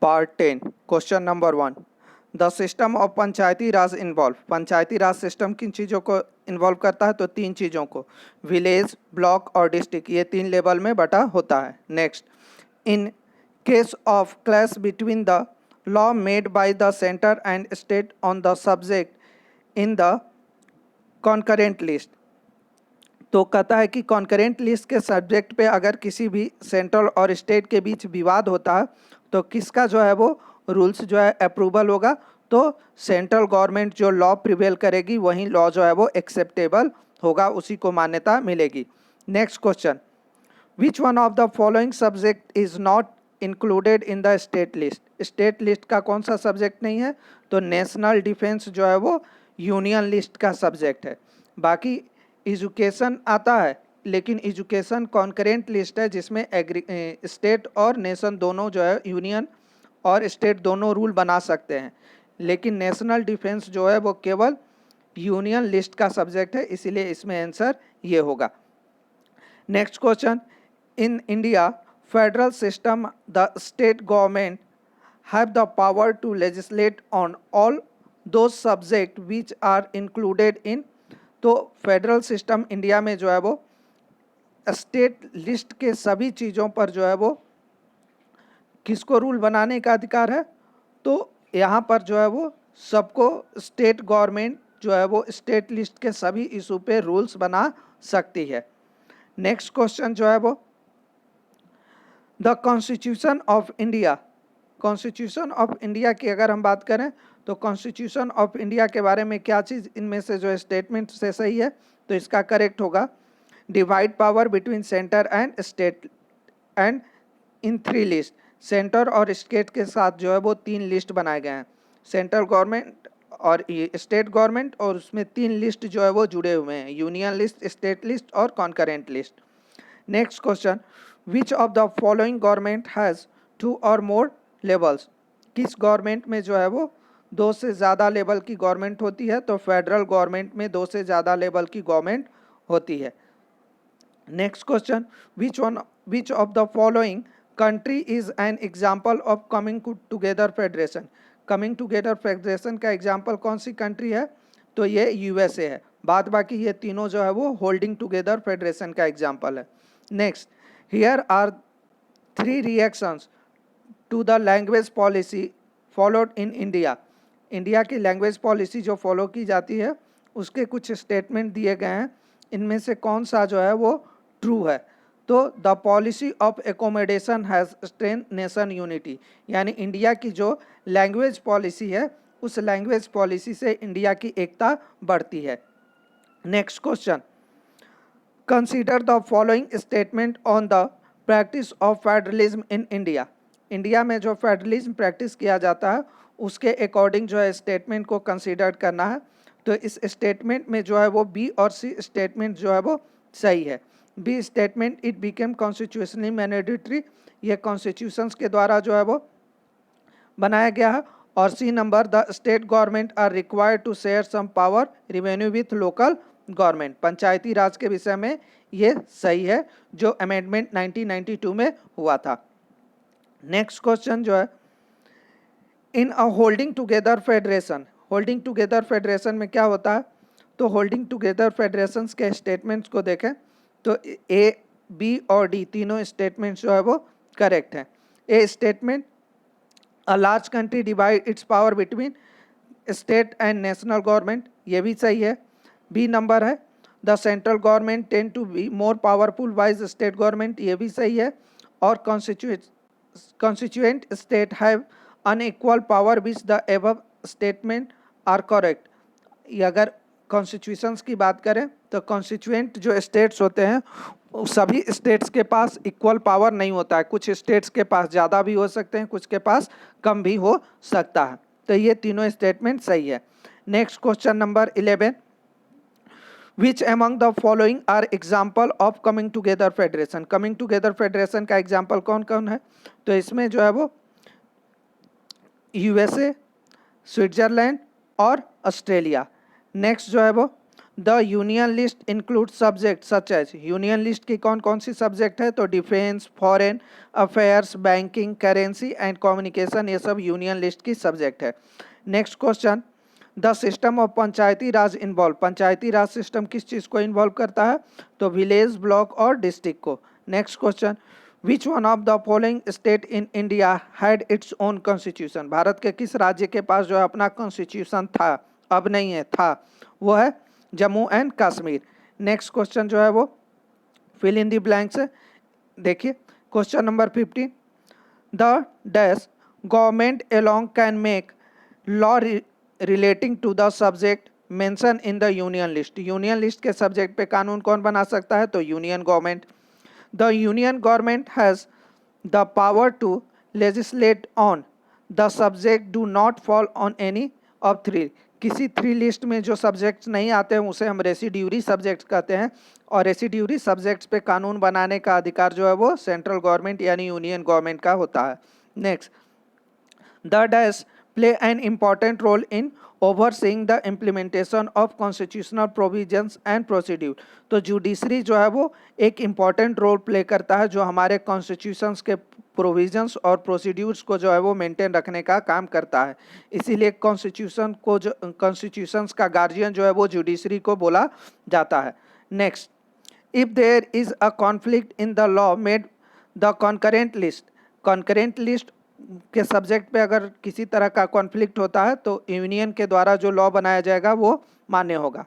Part 10 question number 1 the system of Panchayati Raj involve. Panchayati Raj system किन चीज़ों को involve करता है? तो 3 चीज़ों को, विलेज, ब्लॉक और डिस्ट्रिक्ट, ये 3 लेवल में बटा होता है। Next, in case of clash between the law made by the centre and state on the subject in the concurrent list, तो कहता है कि कॉन्करेंट लिस्ट के सब्जेक्ट पे अगर किसी भी सेंट्रल और स्टेट के बीच विवाद होता है तो किसका जो है वो रूल्स जो है अप्रूवल होगा? तो सेंट्रल गवर्नमेंट जो लॉ प्रिवेल करेगी वही लॉ जो है वो एक्सेप्टेबल होगा, उसी को मान्यता मिलेगी। Next question, which one of the following subject is not included in the state list? State list का कौन सा सब्जेक्ट नहीं है? तो नेशनल डिफेंस जो है वो यूनियन लिस्ट का सब्जेक्ट है। बाकी एजुकेशन आता है, लेकिन एजुकेशन कॉन्करेंट लिस्ट है जिसमें स्टेट और नेशन दोनों जो है, यूनियन और स्टेट दोनों रूल बना सकते हैं, लेकिन नेशनल डिफेंस जो है वो केवल यूनियन लिस्ट का सब्जेक्ट है, इसीलिए इसमें आंसर ये होगा। Next question, in India federal system the state government have the power to legislate on all those subject which are included in. तो फेडरल सिस्टम इंडिया में जो है वो स्टेट लिस्ट के सभी चीज़ों पर जो है वो किसको रूल बनाने का अधिकार है? तो यहाँ पर जो है वो सबको स्टेट गवर्नमेंट जो है वो स्टेट लिस्ट के सभी इशू पे रूल्स बना सकती है। नेक्स्ट क्वेश्चन जो है वो, the constitution of India. Constitution of India की अगर हम बात करें तो कॉन्स्टिट्यूशन ऑफ इंडिया के बारे में क्या चीज़ इनमें से जो स्टेटमेंट से सही है? तो इसका करेक्ट होगा, divide power between centre and state and in 3 list. Centre और स्टेट के साथ जो है वो 3 लिस्ट बनाए गए हैं, सेंट्रल गवर्नमेंट और स्टेट गवर्नमेंट, और उसमें 3 लिस्ट जो है वो जुड़े हुए हैं, यूनियन लिस्ट, स्टेट लिस्ट और concurrent list. Next question, which of the following government has 2 और मोर लेवल्स? किस गवर्नमेंट में जो है वो 2 से ज़्यादा लेवल की गवर्नमेंट होती है? तो फेडरल गवर्नमेंट में 2 से ज़्यादा लेवल की गवर्नमेंट होती है। Next question, which of the following country is an example of coming together federation? Coming together federation का एग्जाम्पल कौन सी कंट्री है? तो ये यूएसए है। बाद बाकी ये तीनों जो है वो होल्डिंग टुगेदर फेडरेशन का एग्जाम्पल है। Next, here are 3 reactions to the language policy followed in India. India की लैंग्वेज पॉलिसी जो फॉलो की जाती है उसके कुछ स्टेटमेंट दिए गए हैं, इनमें से कौन सा जो है वो ट्रू है? तो the policy of accommodation has strength nation unity, यानी इंडिया की जो लैंग्वेज पॉलिसी है उस लैंग्वेज पॉलिसी से इंडिया की एकता बढ़ती है। Next question, consider the following statement on the practice of federalism in India. India में जो फेडरलिज्म प्रैक्टिस किया जाता है उसके अकॉर्डिंग जो है स्टेटमेंट को कंसीडर करना है। तो इस स्टेटमेंट में जो है वो बी और सी स्टेटमेंट जो है वो सही है। B statement, it became constitutionally mandatory, ये कॉन्स्टिट्यूशंस के द्वारा जो है वो बनाया गया है। और C number, the state government are required to share some power revenue with local government, Panchayati Raj के विषय में ये सही है जो अमेंडमेंट 1992 में हुआ था। नेक्स्ट क्वेश्चन जो है, in a holding together federation, holding together federation में क्या होता है? तो होल्डिंग टुगेदर फेडरेशंस के स्टेटमेंट्स को देखें तो ए, बी और डी तीनों स्टेटमेंट्स जो है वो करेक्ट हैं। A statement, a large country divide its power between state and national government, ये भी सही है। बी नंबर है, the central government tend to be more powerful wise state government, ये भी सही है। और constituent state have unequal power which the above statement are correct। ये अगर कॉन्स्टिट्यूशंस की बात करें तो कॉन्स्टिट्यूएंट जो स्टेट्स होते हैं सभी स्टेट्स के पास इक्वल पावर नहीं होता है, कुछ स्टेट्स के पास ज़्यादा भी हो सकते हैं, कुछ के पास कम भी हो सकता है। तो ये तीनों स्टेटमेंट सही है। Next question number 11, which among the following are example of coming together federation? Coming together federation का एग्जाम्पल कौन कौन है? तो इसमें जो है वो यूएसए, स्विट्जरलैंड और ऑस्ट्रेलिया। नेक्स्ट जो है वो the union list include subject such as, union list की कौन कौन सी सब्जेक्ट है, तो defence, foreign affairs, banking, currency and communication, ये सब यूनियन लिस्ट की सब्जेक्ट है। Next question, the system of Panchayati Raj involve, Panchayati Raj system किस चीज़ को इन्वॉल्व करता है, तो विलेज, ब्लॉक और डिस्ट्रिक्ट को। Next question, which one of the following state in India had its own constitution, Bharat के किस राज्य के पास जो है अपना कॉन्स्टिट्यूशन था, अब नहीं है, था, वो है Jammu and Kashmir. Next question जो है वो फिल इन दी ब्लैंक्स है। देखिए question number 15, the dash government along can make law relating to the subject mention in the union list, union list के सब्जेक्ट पे कानून कौन बना सकता है, तो union government. The union government has the power to legislate on the subject do not fall on any of three, किसी three list में जो सब्जेक्ट्स नहीं आते हैं उसे हम रेसिड्यूरी सब्जेक्ट्स कहते हैं, और रेसिड्यूरी सब्जेक्ट्स पे कानून बनाने का अधिकार जो है वो सेंट्रल गवर्नमेंट यानी यूनियन गवर्नमेंट का होता है। Next, the dash play an important role in overseeing the implementation of constitutional provisions and procedure, तो जुडिशरी जो है वो एक इम्पॉर्टेंट रोल प्ले करता है जो हमारे कॉन्स्टिट्यूशंस के प्रोविजंस और प्रोसीड्यूर्स को जो है वो मेंटेन रखने का काम करता है, इसीलिए कॉन्स्टिट्यूशन को जो कॉन्स्टिट्यूशंस का गार्जियन जो है वो जुडिशरी को बोला जाता है। Next, if there is a conflict in the law made the concurrent list, concurrent list के सब्जेक्ट पे अगर किसी तरह का कॉन्फ्लिक्ट होता है तो यूनियन के द्वारा जो लॉ बनाया जाएगा वो मान्य होगा।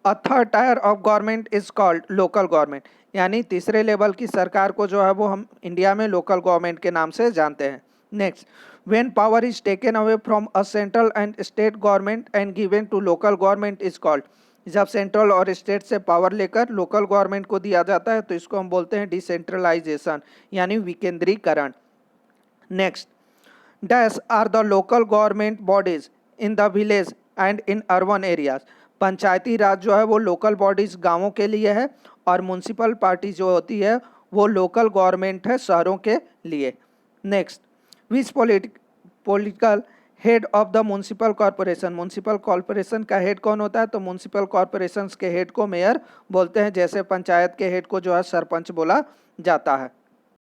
A third tier of government is called local government, यानी तीसरे लेवल की सरकार को जो है वो हम इंडिया में लोकल गवर्नमेंट के नाम से जानते हैं। Next, when power is taken away from a central and state government and given to local government is called, जब सेंट्रल और स्टेट से पावर लेकर लोकल गवर्नमेंट को दिया जाता है तो इसको हम बोलते हैं डिसेंट्रलाइजेशन यानी विकेंद्रीकरण। Next, dash are the local government bodies in the village and in urban areas, पंचायती राज जो है वो लोकल बॉडीज गांवों के लिए है और म्यूनसिपल पार्टी जो होती है वो लोकल गवर्नमेंट है शहरों के लिए। Next, which political head of the municipal corporation, municipal corporation का हेड कौन होता है, तो म्यूनसिपल कॉरपोरेशन के हेड को मेयर बोलते हैं, जैसे पंचायत के हेड को जो है सरपंच बोला जाता है।